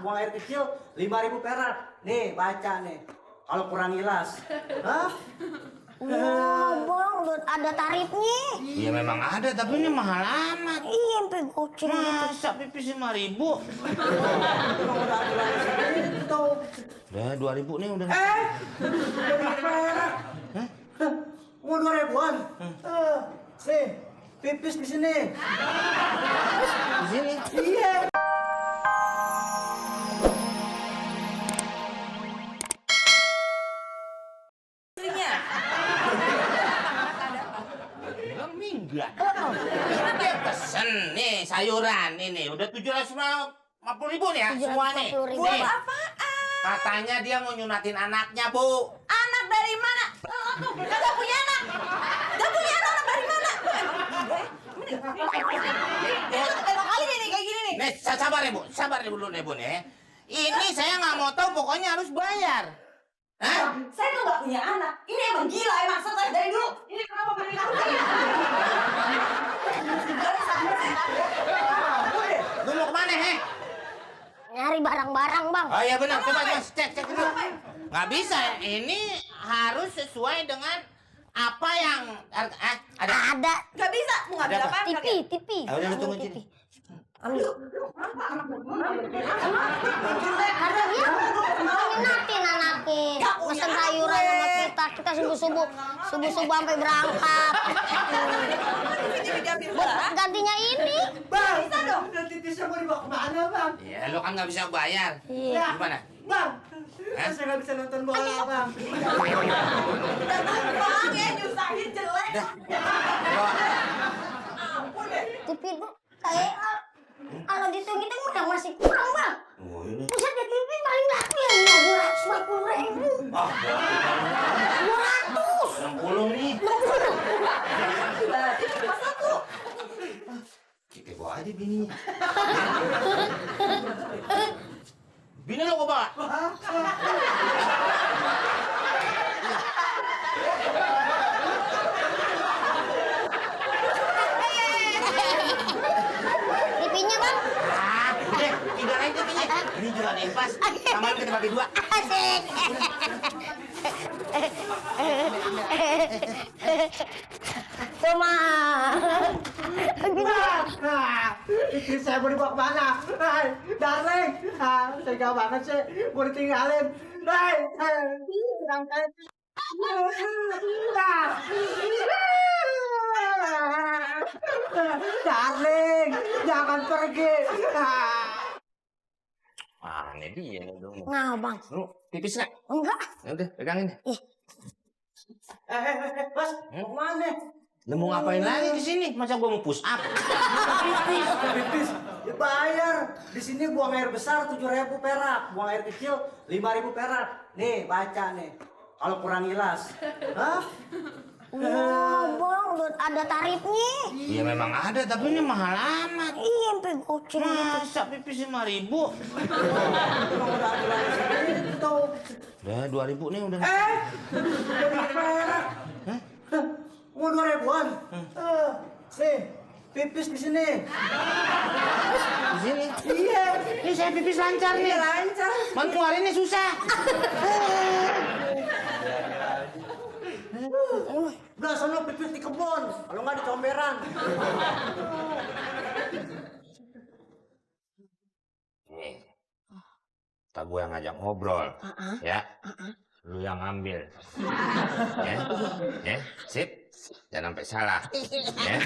buang air kecil 5.000 perak. Nih, baca nih. Kalau kurang ilas. Hah? Wah, Bang, udah ada tarifnya. Iya memang ada, tapi ini mahal amat. Iya, sampai goceng gitu. Masa pipis 5.000? Emang udah aturan segitu. Udah 2.000 nih udah. 2.000 perak. Hah? Mau 2.000-an? Nih, pipis di sini. Di sini. Iya. Bilang minggat. Ini dia pesen nih sayuran ini udah 750.000 nih ya semua nih. 750.000. Nih, Apaan? katanya dia mau nyunatin anaknya, Bu. Anak dari mana? Lo tuh kagak punya anak. Gak punya anak dari mana? Emang kali nih kayak gini nih. Nih, sabar ya, Bu. Sabar dulu nih, Bu nih. Ini saya nggak mau tahu, pokoknya harus bayar. Hah? Saya tuh gak punya anak. Ini emang gila, emang stres dari dulu. Ini kenapa beri kamu kayak Lu mau kemana, he? Nyari barang-barang, Bang. Oh iya benar, coba cek dulu. Nggak bisa, ini harus sesuai dengan apa yang ada. Ada Gak bisa, mau ngambil Ada apa? apaan? TV. Ah, udah lu tunggu sini. Ambil. Ada dia. Minatin anaknya. Pesen sayuran sama kita subuh-subuh sampai berangkat. Buat gantinya ini. Bang, Bisa dong. udah titisnya mau dibawa kemana, Bang? Ya, lu kan nggak bisa bayar. Iya. Gimana? Bang, saya nggak bisa nonton bola, Bang. Udah bang ya, nyusahin jelek. Dah. Bawa. Ampun deh. TV itu kayak kalau dihitung-hitung udah masih kurang, Bang. Oh, ini. Buset di TV paling laku ya 250.000. Ah, 200. 60 nih. Berarti cuma satu. Kita bawa aja bininya. Bini lo kok bawa? TV-nya, Bang. Ah, udah, tinggal aja bininya. Ini juga ada yang pas. Sama kita bagi dua. Asik. Cuma. Nah, istri saya mau dibawa kemana? Hai, darling. Tega banget sih, mau ditinggalin. Hai, berangkat. Darling, jangan pergi. Ah, ini dia nih dong. Nah, Bang. Lu pipis nggak? Enggak. Ya udah, pegangin deh. Mas, mau kemana? Lu mau ngapain lagi di sini? Masa gua mau push up? Pipis, ya bayar. Di sini buang air besar 7.000 perak, buang air kecil 5.000 perak. Nih, baca nih. Kalau kurang ilas. Hah? Wah, Bang, udah ada tarifnya. Iya memang ada, tapi ini mahal amat. Iya, sampai goceng gitu. Masa pipis 5.000? Emang udah aturan segitu. Udah 2.000 nih udah. 2.000 perak. Hah? Mau 2.000-an? Nih, pipis di sini. Di sini. Iya. Ini saya pipis lancar nih. Lancar. Man keluarinnya susah. Udah sono pipis di kebun, kalau nggak di comberan. Nih. Tak gue yang ngajak ngobrol. Ya. Lu yang ngambil. Ya. Ya, sip. Jangan sampai salah. Ya.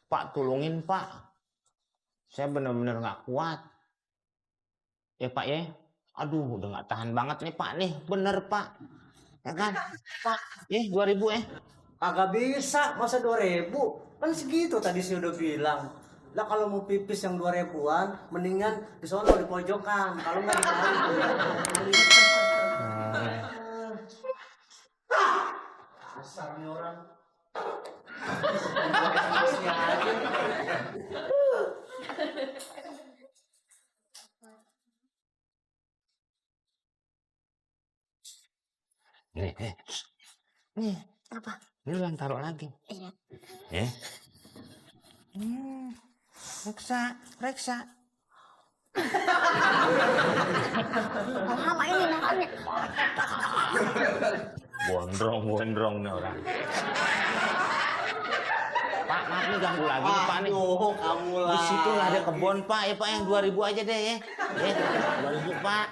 Pak, tolongin, Pak. Saya benar-benar nggak kuat. Ya, Pak ya. Aduh, udah nggak tahan banget nih, Pak nih. Bener, Pak. Ya kan? Pak, 2.000 ya. Kagak bisa, masa 2.000? Kan segitu tadi saya udah bilang. Lah kalau mau pipis yang 2.000-an, mendingan di sono di pojokan. Kalau nggak di kali. Dasar nih orang. Masih aja. Nih, Apa? ini lu yang taruh lagi. Iya. Ya. Reksa. Lama ini makannya. Gondrong nih orang. Pak, maaf nih ganggu lagi nih Pak nih. Oh, kamu lah. Di situ lah ada kebun Pak ya Pak, yang 2.000 aja deh ya. 2.000 Pak.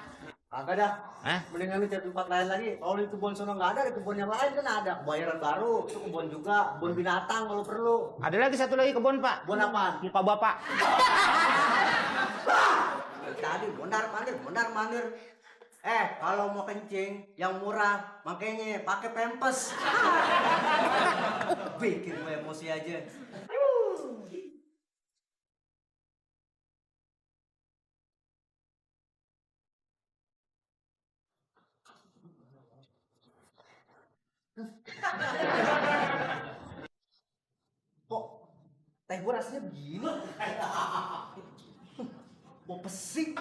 Kagak dah. Hah? Mendingan lu cari tempat lain lagi. Kalau di kebun sono nggak ada, di kebun yang lain kan ada. Kebayaran baru, itu kebun juga, kebun binatang kalau perlu. Ada lagi satu lagi kebun Pak. Kebun apa? Muka Bapak. Tadi bondar mandir. Kalau mau kencing yang murah, makanya pakai pempes. Bikin gue emosi aja. Kok teh gue rasanya begini? Mau pesik.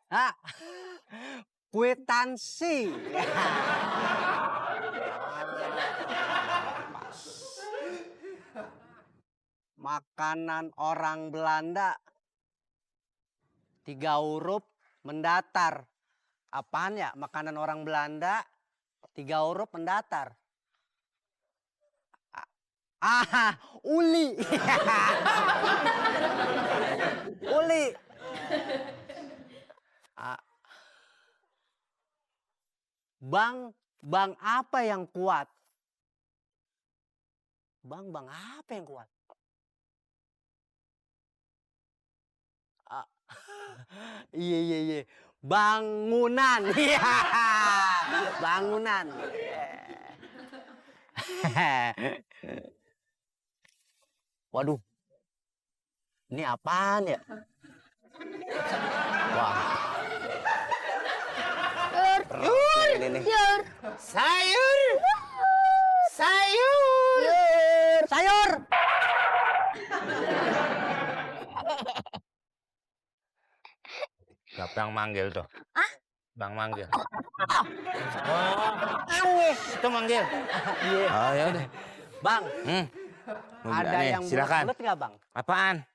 Ah, kwitansi. Makanan orang Belanda. 3 huruf mendatar. Apaan ya? Makanan orang Belanda 3 huruf mendatar. Uli. Uli. Bang apa yang kuat? Bang apa yang kuat? Iya. Bangunan. Iya. Bangunan. Waduh. Ini apaan ya? Wah. Ini. Sayur. Siapa yang manggil tuh? Hah? Bang manggil. Nangis. Itu manggil. Iya. Oh ya udah. Bang, ada Nih, yang silakan. bulat nggak bang? Apaan?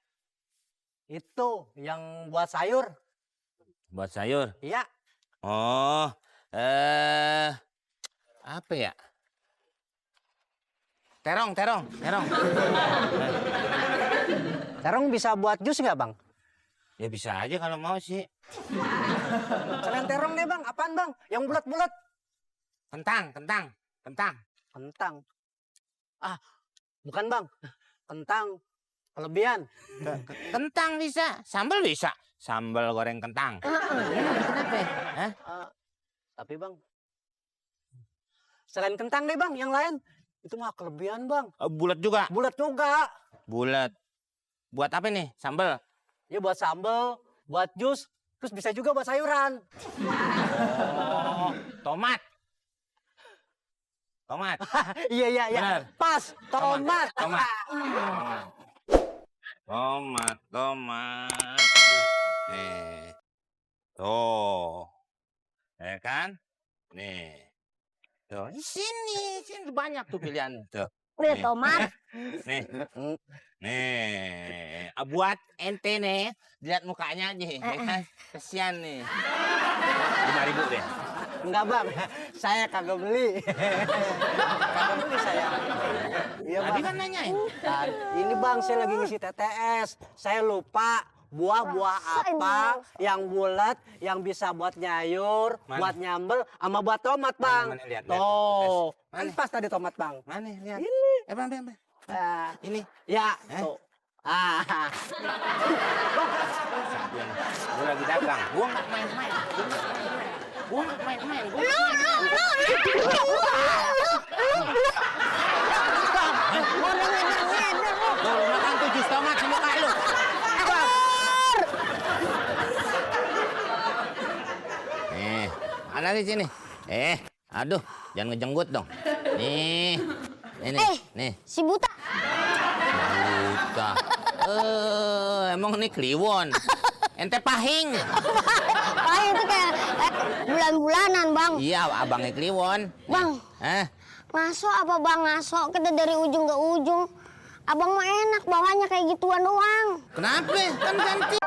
Itu yang buat sayur. Buat sayur. Iya. Oh, apa ya? Terong. Terong bisa buat jus nggak bang? Ya bisa aja kalau mau sih. Selain terong deh bang, apaan bang? Yang bulat-bulat? Kentang. Kentang. Ah, bukan bang. Kentang kelebihan. Kentang bisa, sambal bisa. Sambal goreng kentang. Kenapa? Hah? Tapi bang, selain kentang deh bang, yang lain itu mah kelebihan bang. Bulat juga. Bulat juga. Bulat. Buat apa nih? Sambal. Ya buat sambal, buat jus, terus bisa juga buat sayuran. Oh, tomat. Iya. Benar. Pas, tomat. Tomat. Nih. Tuh. Ya kan? Nih. Tuh, sini banyak tuh pilihan tuh. Udah Nih. tomat. Nih. Buat ente nih, lihat mukanya aja, ya kan? Kesian nih. 5.000 deh. Enggak bang, saya kagak beli. Kagak beli saya. Iya Tadi kan nanyain. Ini bang, saya lagi ngisi TTS. Saya lupa buah-buah apa yang bulat, yang bisa buat nyayur, Mana? buat nyambel, sama buat tomat bang. Mana, lihat, Tuh, Mana? kan pas tadi tomat bang. Mana lihat? Ini. Bang. Ini. Ya, tuh. Gue lagi dagang. Gue nggak main-main. Lu makan tuh jus tomat di muka lu. Ada di sini. Aduh, jangan ngejenggut dong. Nih. Nih. Si buta. Buta. Emang ini kliwon. ente pahing. Ah, itu kayak bulan-bulanan, Bang. Iya, abangnya Kliwon. Bang, ngaso apa Bang ngaso? Kita dari ujung ke ujung. Abang mah enak bawanya kayak gituan doang. Kenapa? Kan ganti.